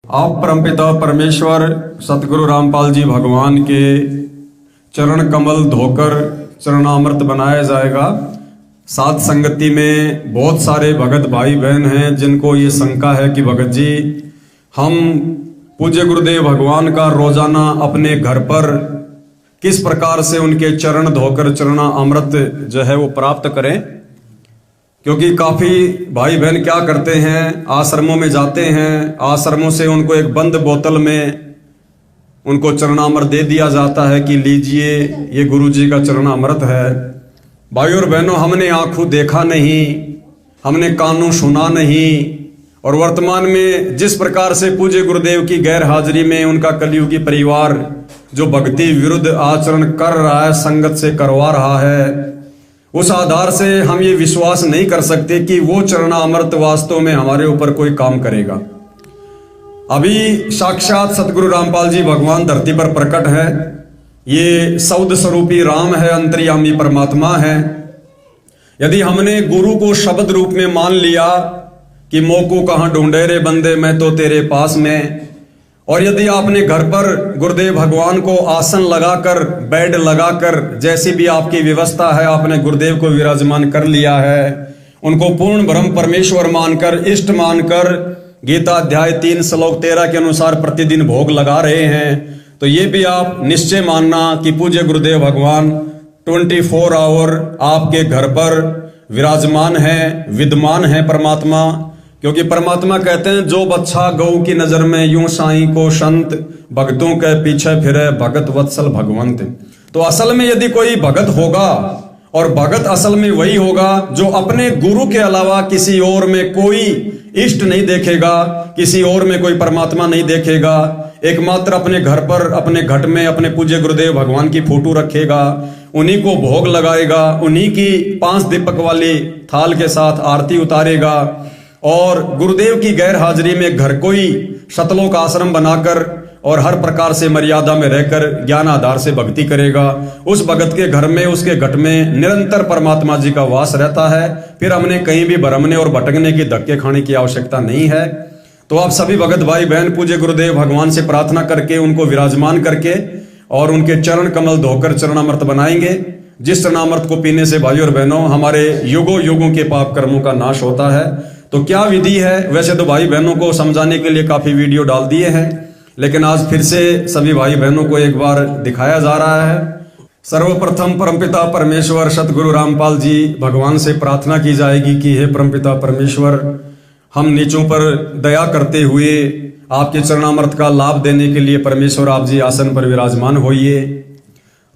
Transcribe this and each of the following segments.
आप परमपिता परमेश्वर सतगुरु रामपाल जी भगवान के चरण कमल धोकर चरणामृत बनाया जाएगा। साथ संगति में बहुत सारे भगत भाई बहन हैं जिनको ये शंका है कि भगत जी हम पूज्य गुरुदेव भगवान का रोजाना अपने घर पर किस प्रकार से उनके चरण धोकर चरणामृत जो है वो प्राप्त करें, क्योंकि काफी भाई बहन क्या करते हैं, आश्रमों में जाते हैं, आश्रमों से उनको एक बंद बोतल में उनको चरणामृत दे दिया जाता है कि लीजिए ये गुरु जी का चरणामृत है। भाई और बहनों, हमने आंखों देखा नहीं, हमने कानों सुना नहीं, और वर्तमान में जिस प्रकार से पूज्य गुरुदेव की गैर हाजिरी में उनका कलयुगी परिवार जो भक्ति विरुद्ध आचरण कर रहा है, संगत से करवा रहा है, उस आधार से हम ये विश्वास नहीं कर सकते कि वो चरणामृत वास्तव में हमारे ऊपर कोई काम करेगा। अभी साक्षात सतगुरु रामपाल जी भगवान धरती पर प्रकट है। ये शब्द स्वरूपी राम है, अंतर्यामी परमात्मा है। यदि हमने गुरु को शब्द रूप में मान लिया कि मोको कहाँ ढूंढे रे बंदे, मैं तो तेरे पास में, और यदि आपने घर पर गुरुदेव भगवान को आसन लगाकर, बेड लगाकर, जैसी भी आपकी व्यवस्था है, आपने गुरुदेव को विराजमान कर लिया है, उनको पूर्ण ब्रह्म परमेश्वर मानकर, इष्ट मानकर, गीता अध्याय 3 श्लोक 13 के अनुसार प्रतिदिन भोग लगा रहे हैं, तो ये भी आप निश्चय मानना कि पूज्य गुरुदेव भगवान 24 आवर आपके घर पर विराजमान है, विद्यमान है परमात्मा। क्योंकि परमात्मा कहते हैं जो बच्चा गौ की नजर में यूं साईं को संत, भक्तों के पीछे फिरे भगत वत्सल भगवंत। तो असल में यदि कोई भगत होगा, और भगत असल में वही होगा जो अपने गुरु के अलावा किसी और में कोई इष्ट नहीं देखेगा, किसी और में कोई परमात्मा नहीं देखेगा, एकमात्र अपने घर पर, अपने घट में अपने पूज्य गुरुदेव भगवान की फोटो रखेगा, उन्हीं को भोग लगाएगा, उन्हीं की 5 दीपक वाली थाल के साथ आरती उतारेगा, और गुरुदेव की गैर हाजिरी में घर को ही शतलोक आश्रम बनाकर और हर प्रकार से मर्यादा में रहकर ज्ञान आधार से भक्ति करेगा। उस भगत के घर में, उसके घट में निरंतर परमात्मा जी का वास रहता है। फिर हमने कहीं भी भरमने और भटकने की, धक्के खाने की आवश्यकता नहीं है। तो आप सभी भगत भाई बहन पूज्य गुरुदेव भगवान से प्रार्थना करके, उनको विराजमान करके और उनके चरण कमल धोकर चरणामृत बनाएंगे, जिस चरणामृत को पीने से भाई और बहनों हमारे युगों युगों के पाप कर्मों का नाश होता है। तो क्या विधि है, वैसे तो भाई बहनों को समझाने के लिए काफी वीडियो डाल दिए हैं, लेकिन आज फिर से सभी भाई बहनों को एक बार दिखाया जा रहा है। सर्वप्रथम परमपिता परमेश्वर सतगुरु रामपाल जी भगवान से प्रार्थना की जाएगी कि हे परमपिता परमेश्वर, हम नीचों पर दया करते हुए आपके चरणामृत का लाभ देने के लिए परमेश्वर आप जी आसन पर विराजमान होइए।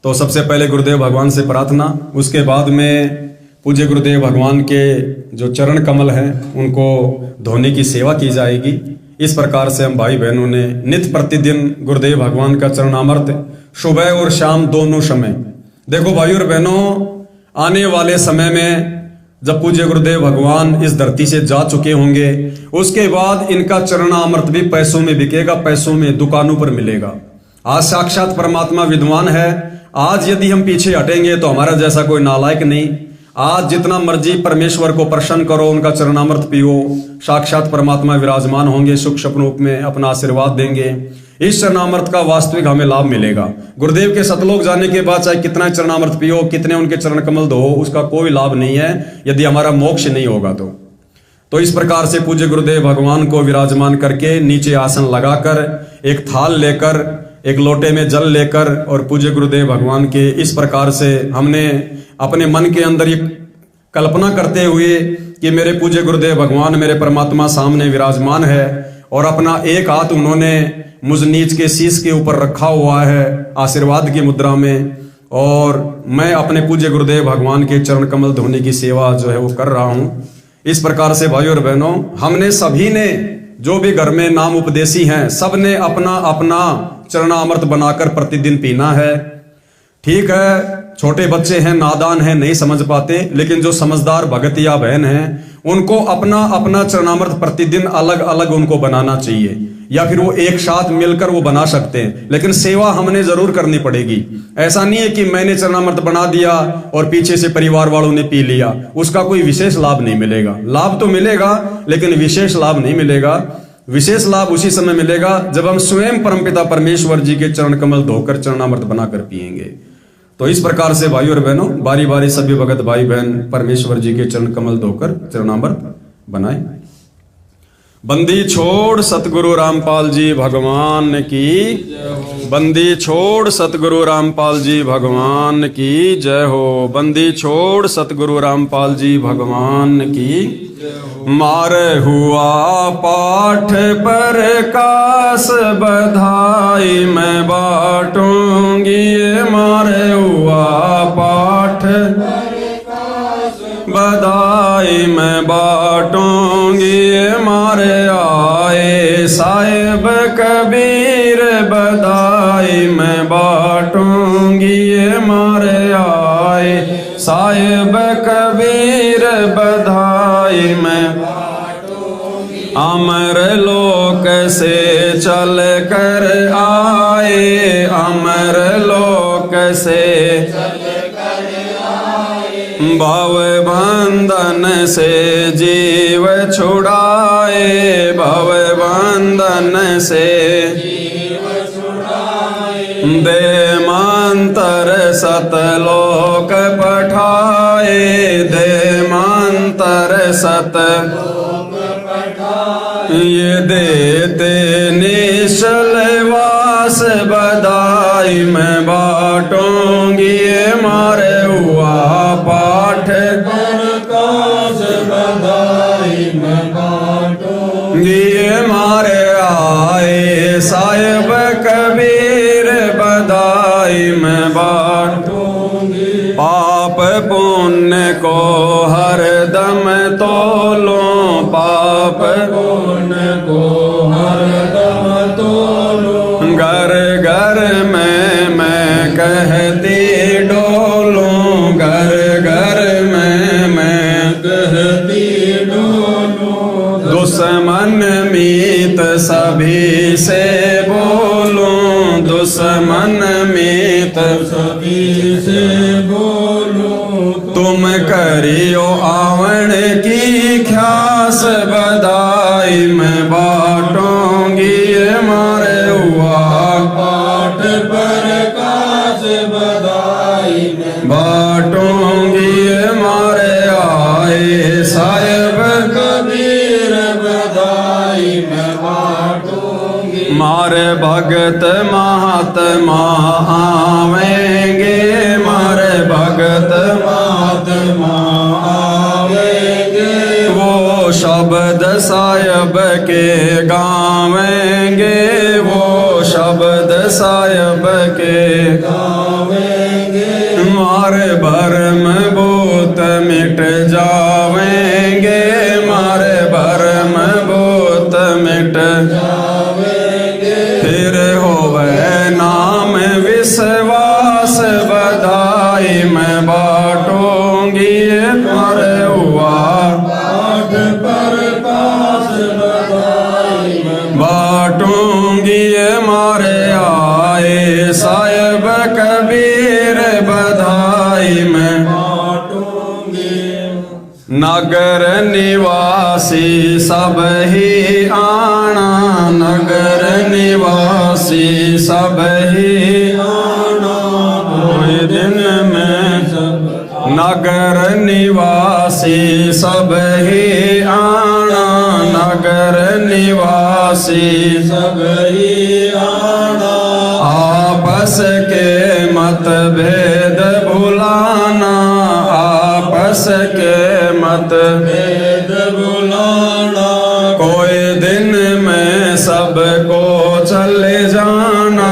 तो सबसे पहले गुरुदेव भगवान से प्रार्थना, उसके बाद में पूज्य गुरुदेव भगवान के जो चरण कमल हैं उनको धोने की सेवा की जाएगी। इस प्रकार से हम भाई बहनों ने नित्य प्रतिदिन गुरुदेव भगवान का चरणामृत सुबह और शाम दोनों समय, देखो भाई और बहनों, आने वाले समय में जब पूज्य गुरुदेव भगवान इस धरती से जा चुके होंगे, उसके बाद इनका चरणामृत भी पैसों में बिकेगा, पैसों में दुकानों पर मिलेगा। आज साक्षात परमात्मा विद्वान है। आज यदि हम पीछे हटेंगे तो हमारा जैसा कोई नालायक नहीं। आज जितना मर्जी परमेश्वर को प्रसन्न करो, उनका चरणामृत पियो, साक्षात परमात्मा विराजमान होंगे, सुख स्वप्न में अपना आशीर्वाद देंगे। इस चरणामृत का वास्तविक हमें लाभ मिलेगा। गुरुदेव के सतलोक जाने के बाद चाहे कितना चरणामृत पियो, कितने उनके चरण कमल धो, उसका कोई लाभ नहीं है यदि हमारा मोक्ष नहीं होगा। तो इस प्रकार से पूज्य गुरुदेव भगवान को विराजमान करके नीचे आसन लगाकर, एक थाल लेकर, एक लोटे में जल लेकर, और पूज्य गुरुदेव भगवान के इस प्रकार से हमने अपने मन के अंदर ये कल्पना करते हुए कि मेरे पूज्य गुरुदेव भगवान, मेरे परमात्मा सामने विराजमान है, और अपना एक हाथ उन्होंने मुझ नीच के शीश के ऊपर रखा हुआ है आशीर्वाद की मुद्रा में, और मैं अपने पूज्य गुरुदेव भगवान के चरण कमल धोने की सेवा जो है वो कर रहा हूं। इस प्रकार से भाई और बहनों, हमने सभी ने, जो भी घर में नाम उपदेशी हैं, सब ने अपना अपना चरणामृत बनाकर प्रतिदिन पीना है। ठीक है, छोटे बच्चे हैं, नादान हैं, नहीं समझ पाते, लेकिन जो समझदार भगत या बहन हैं, उनको अपना अपना चरणामृत प्रतिदिन अलग अलग उनको बनाना चाहिए, या फिर वो एक साथ मिलकर वो बना सकते हैं, लेकिन सेवा हमने जरूर करनी पड़ेगी। ऐसा नहीं है कि मैंने चरणामृत बना दिया और पीछे से परिवार वालों ने पी लिया, उसका कोई विशेष लाभ नहीं मिलेगा। लाभ तो मिलेगा लेकिन विशेष लाभ नहीं मिलेगा। विशेष लाभ उसी समय मिलेगा जब हम स्वयं परमपिता परमेश्वर जी के चरण कमल धोकर चरणामृत बनाकर पिएंगे। तो इस प्रकार से भाइयों और बहनों, बारी बारी सभी भगत भाई बहन परमेश्वर जी के चरण कमल धोकर चरणामृत बनाए। बंदी छोड़ सतगुरु रामपाल जी भगवान की, बंदी छोड़ सतगुरु रामपाल जी भगवान की जय हो। बंदी छोड़ सतगुरु रामपाल जी भगवान की। मारे हुआ पाठ पर कास बधाई मैं बांटूंगी, मारे हुआ पाठ बधाई मैं बांटूंगी, मारे आए साहिब कबीर बधाई मैं बांटूंगी, मारे आए साहिब कबीर बधाई मैं बांटूंगी। अमर लोक से चल कर आए, अमर लोक से भव बंधन से जीव छुड़ाए, भव बंधन से जीव छुड़ाए। दे मंतर सतलोक पठाए, दे मंतर सतलोक पठाए। ये देते निश्चल वास बधाई मैं बांटूंगी, मारे हुआ पाठ पर कास बधाई मैं बांटूंगी, मारे आए साहिब कबीर बधाई मैं बांटूंगी। पाप पुण्य को हर दम तोलो, पाप पुण्य को हर दम तोलो। घर घर में मैं कहती डोलूं, घर घर में मैं कहती डोलूं। दुश्मन मीत सभी से बोलूं, दुश्मन मीत सभी से बोलूं। तुम करियो आवण की ख्यास बधाई मैं बांटूंगी, मारे हुआ पाठ पर कास बधाई मैं बांटूंगी, मारे आए साहिब कबीर बधाई मैं बांटूंगी। मारे भगत महात्मा आवेंगे, मारे भगत महात्मा आवेंगे। वो शब्द साहिब के गावेंगे, वो शब्द साहिब के गावेंगे। मारे भरम भूत मिट जावेंगे, मारे भरम भूत मिट जावेंगे। फिर होवे नाम विश्वास बधाई मैं बांटूंगी, मारे हुआ पाठ पर कास बधाई मैं बांटूंगी, मारे आए साहिब कबीर बधाई मैं बांटूंगी। नगर निवासी सब ही आना, नगर निवासी सब ही आना। कोई दिन में सब नगर निवासी सब ही आना, नगर निवासी सब ही आना। आपस के मतभेद भुलाना, आपस के मतभेद भुलाना। कोई दिन में सबको चले जाना,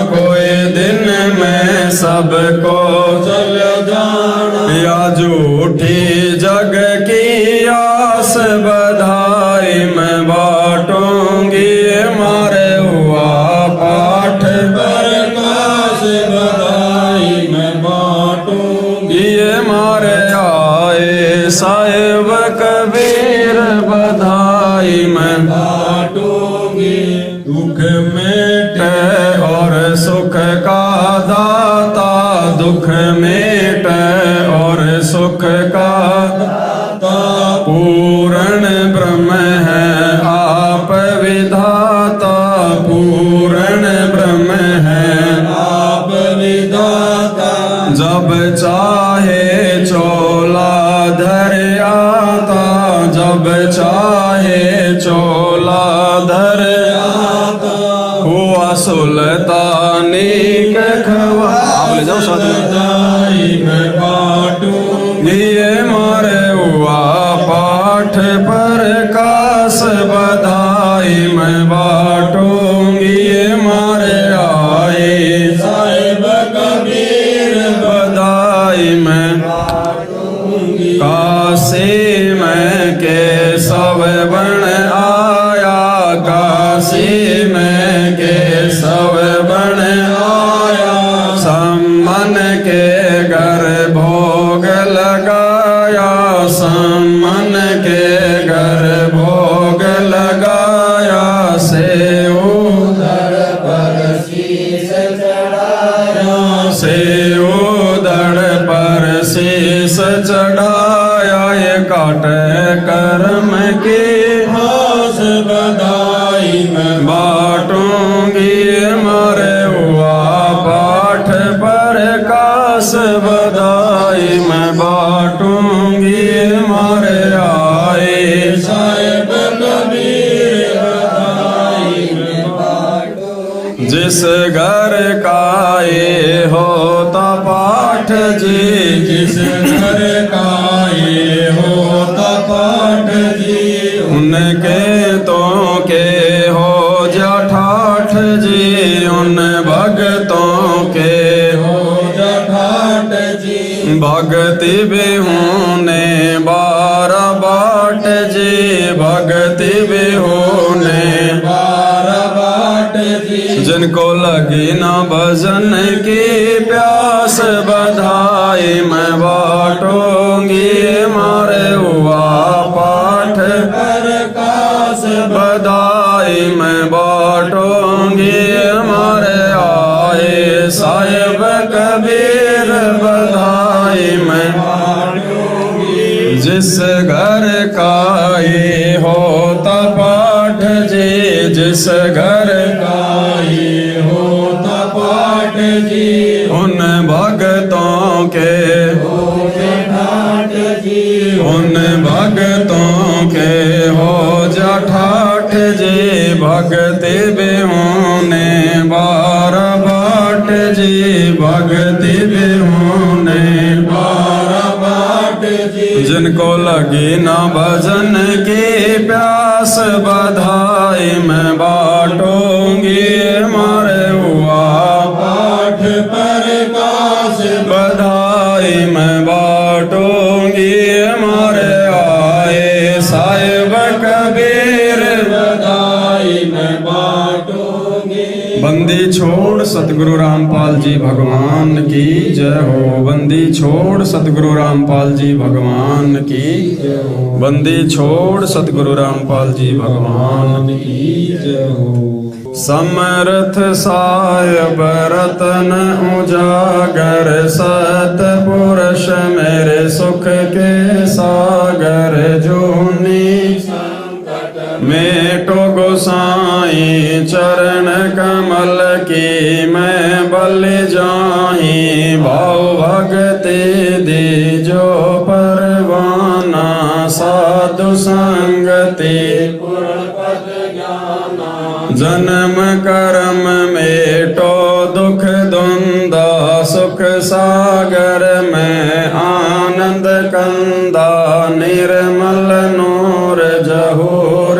कोई दिन में सबको चले जाना। या झूठी जग की आस बधाई मैं बांटूंगी, मारे हुआ पाठ पर कास बधाई मैं बांटूंगी, मारे आए साहिब कबीर बधाई मैं बांटूंगी। दुख मेटे और सुख का दाता, दुख मेटे और सुख का दाता। पूर्ण ब्रह्म है आप विधाता, पूर्ण ब्रह्म है आप विधाता। जब चाहे चोला धर आता, जब चाहे चोला धर आता। हुआ सुल्तानी के खवा, आप ले जाओ सदाई में बाटू। ये मारे हुआ पाठ पर कास बधाई मैं बाटूंगी। ये मारे आए साहिब कबीर बधाई मैं बाटूंगी। काशी में केशव बन आया, काशी में केशव बन आया। सम्मन के घर भोग लगाया, सम्मन के घर भोग लगाया। सेव दर पर शीश चढ़ाया, सेव दर पर शीश चढ़ाया। ये काट कर्म की हास बधाई मैं बाटूंगी। मारे हुआ पाठ पर कास बधाई मैं बाटूंगी। मारे आए साहिब कबीर बधाई मैं बाटूंगी। जिस घर का ये होता पाठ जी, जिस घर का ये होता पाठ जी। उनके तो के हो जा ठाठ जी, उन भगतों के हो जा ठाठ जी। भक्ति बिहुने बारा बाट जी, भक्ति बिहुने बारा बाट जी। जिनको लगी ना भजन की प्यास बधाई मैं बाटूंगी। मारे हुआ पाठ पर कास बधाई मैं बाटूंगी। मारे आए साहिब कबीर बधाई मैं बाटूंगी। जिस घर का ये होता पाठ जी, जिस घर का ये होता पाठ जी। उन भगतों के हो जा ठाठ जी, उन भगतों के हो जा ठाठ जी। भक्ति बिहुने बारा बाट जी, भक्ति बिहुने बारा बाट जी। जिनको लगी ना भजन की प्यास बधाई मैं बाटूंगी। मारे हुआ पाठ पर कास बधाई मैं बाटूंगी। मारे आए साहिब कबीर बधाई मैं बाटूंगी। बंदी छोड़ सतगुरु रामपाल जी भगवान की जय हो। बंदी छोड़ सतगुरु रामपाल जी भगवान की जय हो। बंदी छोड़ सतगुरु रामपाल जी भगवान की जय हो। समर्थ साहिब रतन उजागर, सतपुरुष मेरे सुख के सागर। जूनी मेटो गोसाई चरण कमल की मैं बल जाही। भाव भगति दीजो परवाना, साधु संगति जन्म कर्म मेटो दुख दुंदा। सुख सागर में आनंद कंदा। निर्मल नूर जहूर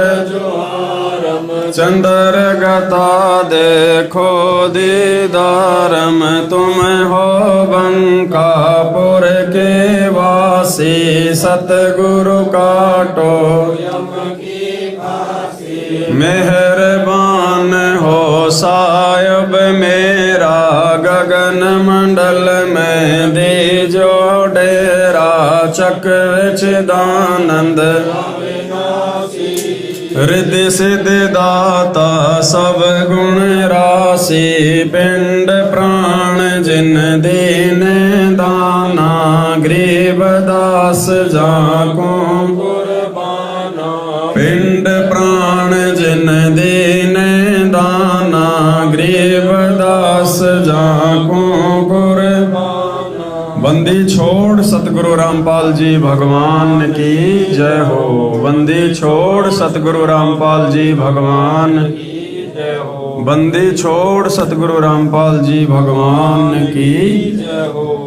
चंद्र गता देखो दीदारम। तुम हो बंकापुर के वासी, सतगुरु काटो मेहरबान हो साहिब मेरा। गगन मंडल में दीजो डेरा। चक्र चिदानंद रिद्धि सिद्धि दाता सब गुण राशि। पिंड प्राण जिन दीन दाना। गरीबदास जाको कुर्बाना। पिंड प्राण जिन दीन दाना। गरीब दास जाको कुर्बान। बंदी छोड़ सतगुरु रामपाल जी भगवान की जय हो। बंदी छोड़ सतगुरु रामपाल जी भगवान की जय हो। बंदी छोड़ सतगुरु रामपाल जी भगवान की जय हो।